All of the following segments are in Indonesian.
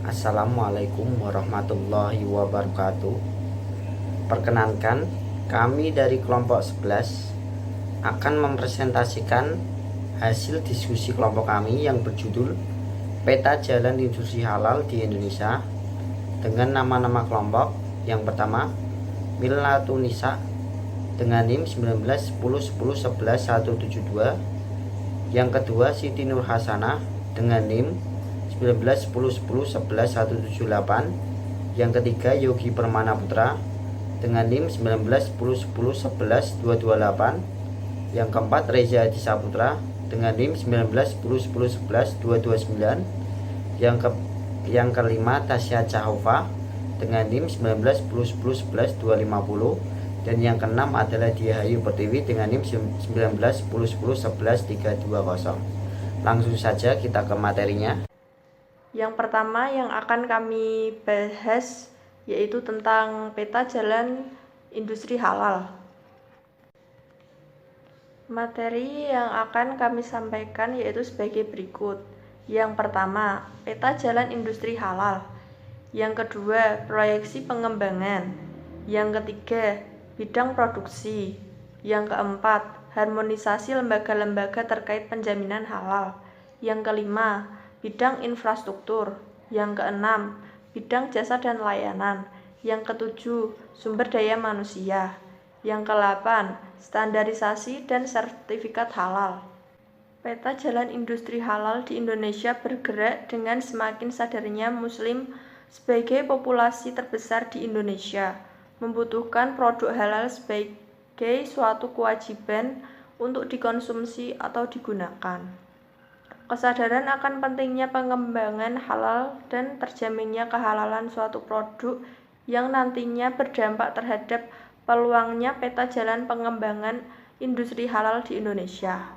Assalamualaikum warahmatullahi wabarakatuh. Perkenankan, kami dari kelompok 11 akan mempresentasikan hasil diskusi kelompok kami yang berjudul Peta Jalan Industri Halal di Indonesia dengan nama-nama kelompok. Yang pertama, Mila Tunisa dengan NIM 1910111172. Yang kedua, Siti Nur Hasanah dengan NIM 1910111178. Yang ketiga, Yogi Permana Putra dengan NIM 1910111128. Yang keempat, Reza Hadi Saputra dengan NIM 1910111129. Yang kelima, Tasya Cahova dengan NIM 1910111250. Dan yang keenam adalah Diahayu Pertiwi dengan NIM 191011113220. Langsung saja kita ke materinya. Yang pertama yang akan kami bahas yaitu tentang peta jalan industri halal. Materi yang akan kami sampaikan yaitu sebagai berikut. Yang pertama, peta jalan industri halal. Yang kedua, proyeksi pengembangan. Yang ketiga, bidang produksi. Yang keempat, harmonisasi lembaga-lembaga terkait penjaminan halal. Yang kelima, bidang infrastruktur. Yang keenam, bidang jasa dan layanan. Yang ketujuh, sumber daya manusia. Yang kedelapan, standarisasi dan sertifikat halal. Peta jalan industri halal di Indonesia bergerak dengan semakin sadarnya Muslim sebagai populasi terbesar di Indonesia, membutuhkan produk halal sebagai suatu kewajiban untuk dikonsumsi atau digunakan. Kesadaran akan pentingnya pengembangan halal dan terjaminnya kehalalan suatu produk yang nantinya berdampak terhadap peluangnya peta jalan pengembangan industri halal di Indonesia.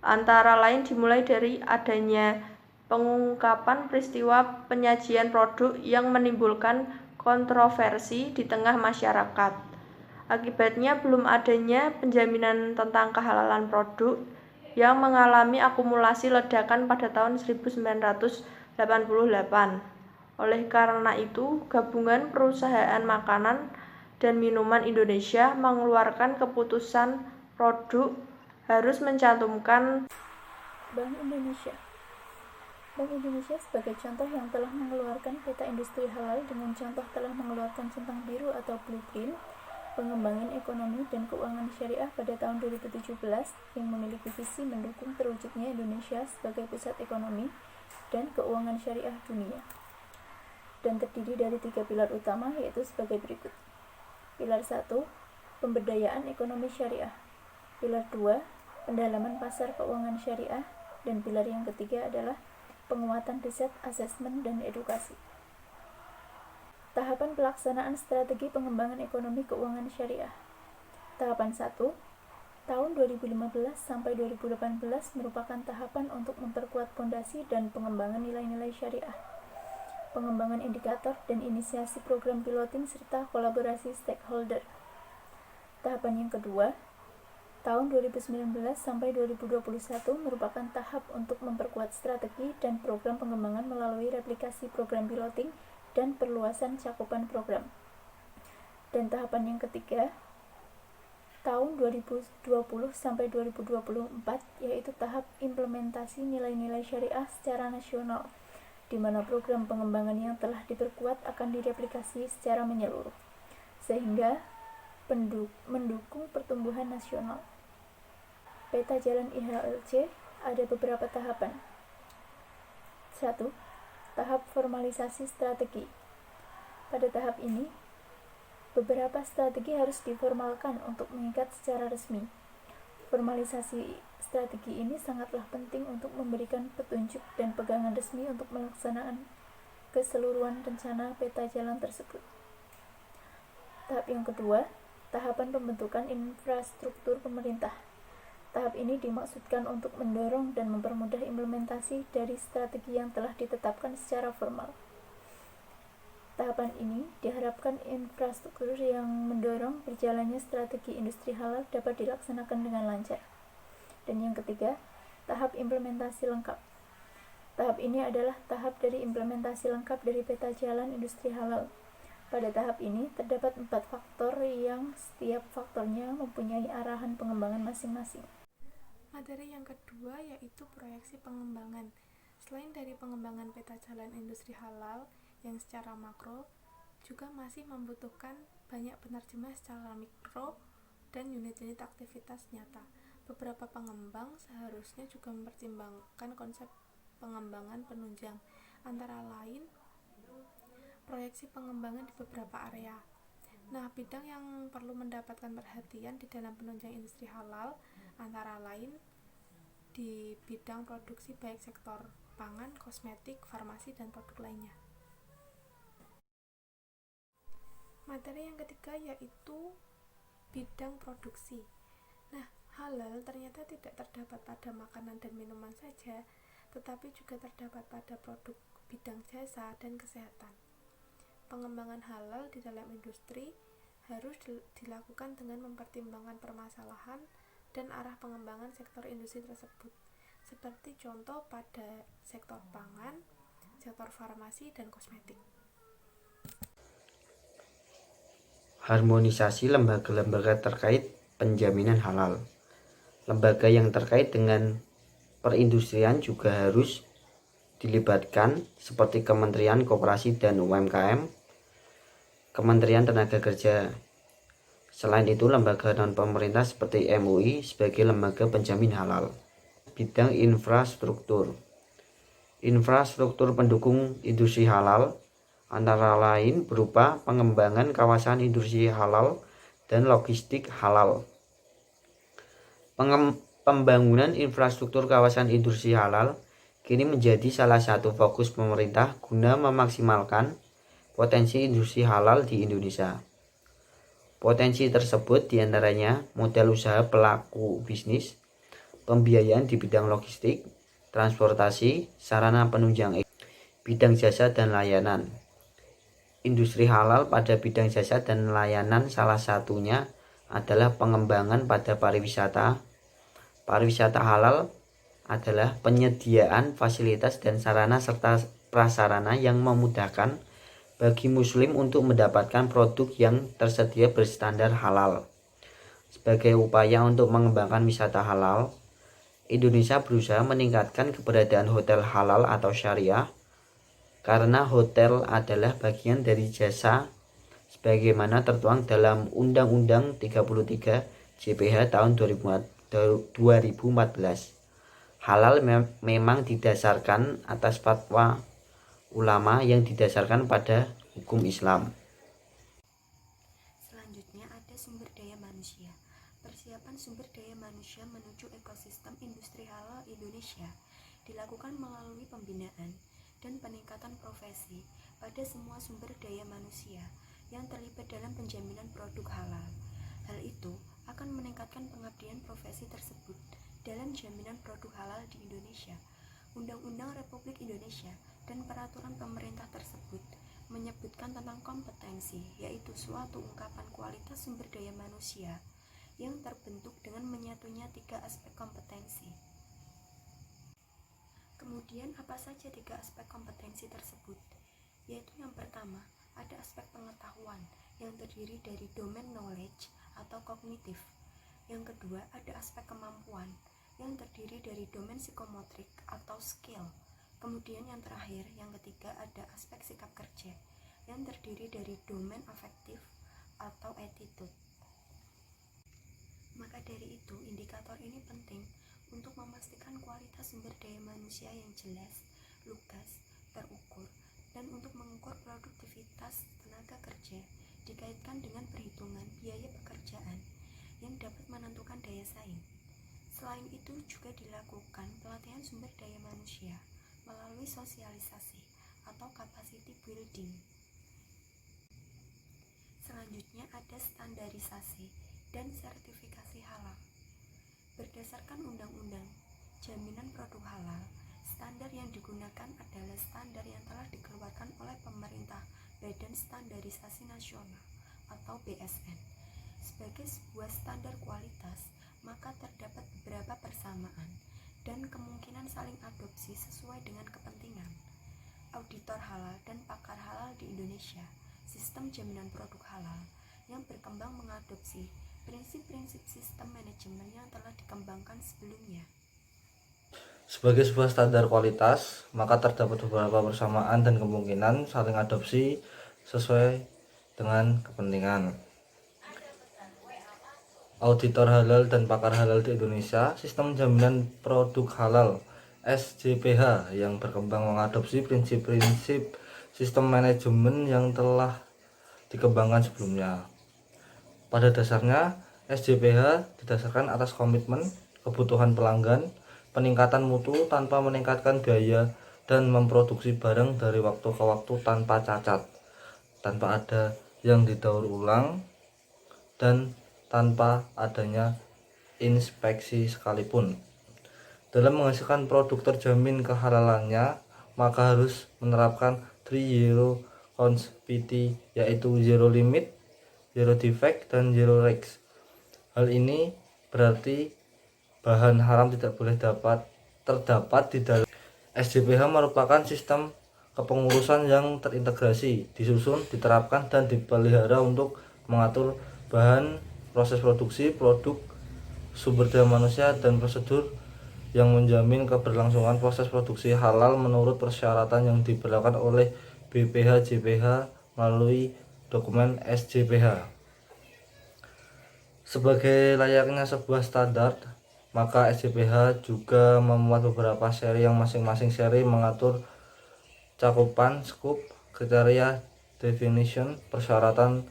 Antara lain dimulai dari adanya pengungkapan peristiwa penyajian produk yang menimbulkan kontroversi di tengah masyarakat. Akibatnya belum adanya penjaminan tentang kehalalan produk yang mengalami akumulasi ledakan pada tahun 1988. Oleh karena itu, Gabungan Perusahaan Makanan dan Minuman Indonesia mengeluarkan keputusan produk harus mencantumkan Bank Indonesia. Bank Indonesia sebagai contoh yang telah mengeluarkan peta industri halal dengan contoh telah mengeluarkan centang biru atau blueprint pengembangan ekonomi dan keuangan syariah pada tahun 2017 yang memiliki visi mendukung terwujudnya Indonesia sebagai pusat ekonomi dan keuangan syariah dunia, dan terdiri dari 3 pilar utama yaitu sebagai berikut. Pilar 1, pemberdayaan ekonomi syariah. Pilar 2, pendalaman pasar keuangan syariah. Dan pilar yang ketiga adalah penguatan riset, asesmen, dan edukasi. Tahapan pelaksanaan strategi pengembangan ekonomi keuangan syariah. Tahapan 1, tahun 2015 sampai 2018 merupakan tahapan untuk memperkuat fondasi dan pengembangan nilai-nilai syariah, pengembangan indikator dan inisiasi program piloting serta kolaborasi stakeholder. Tahapan yang kedua, tahun 2019 sampai 2021 merupakan tahap untuk memperkuat strategi dan program pengembangan melalui replikasi program piloting dan perluasan cakupan program. Dan tahapan yang ketiga, tahun 2020 sampai 2024 yaitu tahap implementasi nilai-nilai syariah secara nasional, di mana program pengembangan yang telah diperkuat akan direplikasi secara menyeluruh, sehingga mendukung pertumbuhan nasional. Peta jalan IHLC ada beberapa tahapan. 1. Tahap formalisasi strategi. Pada tahap ini, beberapa strategi harus diformalkan untuk mengikat secara resmi. Formalisasi strategi ini sangatlah penting untuk memberikan petunjuk dan pegangan resmi untuk melaksanakan keseluruhan rencana peta jalan tersebut. Tahap yang kedua, tahapan pembentukan infrastruktur pemerintah. Tahap ini dimaksudkan untuk mendorong dan mempermudah implementasi dari strategi yang telah ditetapkan secara formal. Tahapan ini diharapkan infrastruktur yang mendorong berjalannya strategi industri halal dapat dilaksanakan dengan lancar. Dan yang ketiga, tahap implementasi lengkap. Tahap ini adalah tahap dari implementasi lengkap dari peta jalan industri halal. Pada tahap ini terdapat 4 faktor yang setiap faktornya mempunyai arahan pengembangan masing-masing. Materi yang kedua yaitu proyeksi pengembangan. Selain dari pengembangan peta jalan industri halal yang secara makro, juga masih membutuhkan banyak penerjemah secara mikro dan unit-unit aktivitas nyata. Beberapa pengembang seharusnya juga mempertimbangkan konsep pengembangan penunjang, antara lain proyeksi pengembangan di beberapa area. Nah, bidang yang perlu mendapatkan perhatian di dalam penunjang industri halal antara lain di bidang produksi baik sektor pangan, kosmetik, farmasi, dan produk lainnya. Materi yang ketiga yaitu bidang produksi. Nah, halal ternyata tidak terdapat pada makanan dan minuman saja, tetapi juga terdapat pada produk bidang jasa dan kesehatan. Pengembangan halal di dalam industri harus dilakukan dengan mempertimbangkan permasalahan dan arah pengembangan sektor industri tersebut, seperti contoh pada sektor pangan, sektor farmasi, dan kosmetik. Harmonisasi lembaga-lembaga terkait penjaminan halal. Lembaga yang terkait dengan perindustrian juga harus dilibatkan seperti Kementerian Koperasi dan UMKM, Kementerian Tenaga Kerja. Selain itu, lembaga non-pemerintah seperti MUI sebagai lembaga penjamin halal. Bidang infrastruktur. Infrastruktur pendukung industri halal antara lain berupa pengembangan kawasan industri halal dan logistik halal. Pembangunan infrastruktur kawasan industri halal kini menjadi salah satu fokus pemerintah guna memaksimalkan potensi industri halal di Indonesia. Potensi tersebut diantaranya modal usaha pelaku bisnis, pembiayaan di bidang logistik, transportasi, sarana penunjang, bidang jasa dan layanan. Industri halal pada bidang jasa dan layanan salah satunya adalah pengembangan pada pariwisata. Pariwisata halal adalah penyediaan fasilitas dan sarana serta prasarana yang memudahkan bagi muslim untuk mendapatkan produk yang tersedia berstandar halal. Sebagai upaya untuk mengembangkan wisata halal, Indonesia berusaha meningkatkan keberadaan hotel halal atau syariah, karena hotel adalah bagian dari jasa sebagaimana tertuang dalam Undang-Undang 33 JPH tahun 2014. Halal memang didasarkan atas fatwa ulama yang didasarkan pada hukum Islam. Selanjutnya ada sumber daya manusia. Persiapan sumber daya manusia menuju ekosistem industri halal Indonesia dilakukan melalui pembinaan dan peningkatan profesi pada semua sumber daya manusia yang terlibat dalam penjaminan produk halal. Hal itu akan meningkatkan pengabdian profesi tersebut dalam jaminan produk halal di Indonesia. Undang-Undang Republik Indonesia dan peraturan pemerintah tersebut menyebutkan tentang kompetensi, yaitu suatu ungkapan kualitas sumber daya manusia yang terbentuk dengan menyatunya 3 aspek kompetensi. Kemudian apa saja 3 aspek kompetensi tersebut? Yaitu yang pertama, ada aspek pengetahuan yang terdiri dari domain knowledge atau kognitif. Yang kedua, ada aspek kemampuan yang terdiri dari domain psikomotrik atau skill. Kemudian yang terakhir, yang ketiga, ada aspek sikap kerja yang terdiri dari domain afektif atau attitude. Maka dari itu, indikator ini penting untuk memastikan kualitas sumber daya manusia yang jelas, lugas, terukur, dan untuk mengukur produktivitas tenaga kerja dikaitkan dengan perhitungan biaya pekerjaan yang dapat menentukan daya saing. Selain itu juga dilakukan pelatihan sumber daya manusia melalui sosialisasi atau capacity building. Selanjutnya ada standarisasi dan sertifikasi halal. Berdasarkan Undang-Undang Jaminan Produk Halal, standar yang digunakan adalah standar yang telah dikeluarkan oleh pemerintah Badan Standarisasi Nasional atau BSN. Sebagai sebuah standar kualitas, maka terdapat beberapa persamaan dan kemungkinan saling adopsi sesuai dengan kepentingan. Auditor halal dan pakar halal di Indonesia, sistem jaminan produk halal yang berkembang mengadopsi prinsip-prinsip sistem manajemen yang telah dikembangkan sebelumnya. Sebagai sebuah standar kualitas, maka terdapat beberapa persamaan dan kemungkinan saling adopsi sesuai dengan kepentingan. Auditor halal dan pakar halal di Indonesia, sistem jaminan produk halal SJPH yang berkembang mengadopsi prinsip-prinsip sistem manajemen yang telah dikembangkan sebelumnya. Pada dasarnya, SJPH didasarkan atas komitmen, kebutuhan pelanggan, peningkatan mutu tanpa meningkatkan biaya, dan memproduksi barang dari waktu ke waktu tanpa cacat, tanpa ada yang didaur ulang, dan tanpa adanya inspeksi sekalipun. Dalam menghasilkan produk terjamin kehalalannya, maka harus menerapkan 3 conspity, yaitu zero limit, zero defect, dan zero risk. Hal ini berarti bahan haram tidak boleh terdapat di dalam. SJPH merupakan sistem kepengurusan yang terintegrasi, disusun, diterapkan, dan dipelihara untuk mengatur bahan, proses produksi, produk, sumber daya manusia, dan prosedur yang menjamin keberlangsungan proses produksi halal menurut persyaratan yang diberlakukan oleh BPH JPH melalui dokumen SJPH. Sebagai layaknya sebuah standar, maka SJPH juga memuat beberapa seri yang masing-masing seri mengatur cakupan, scope, kriteria, definition, persyaratan,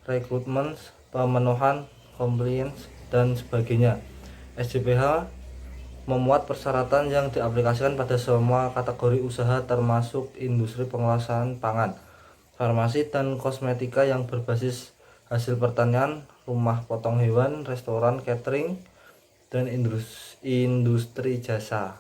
rekrutmen, pemenuhan, compliance, dan sebagainya. SJPH memuat persyaratan yang diaplikasikan pada semua kategori usaha termasuk industri pengolahan pangan, farmasi, dan kosmetika yang berbasis hasil pertanian, rumah potong hewan, restoran, catering, dan industri jasa.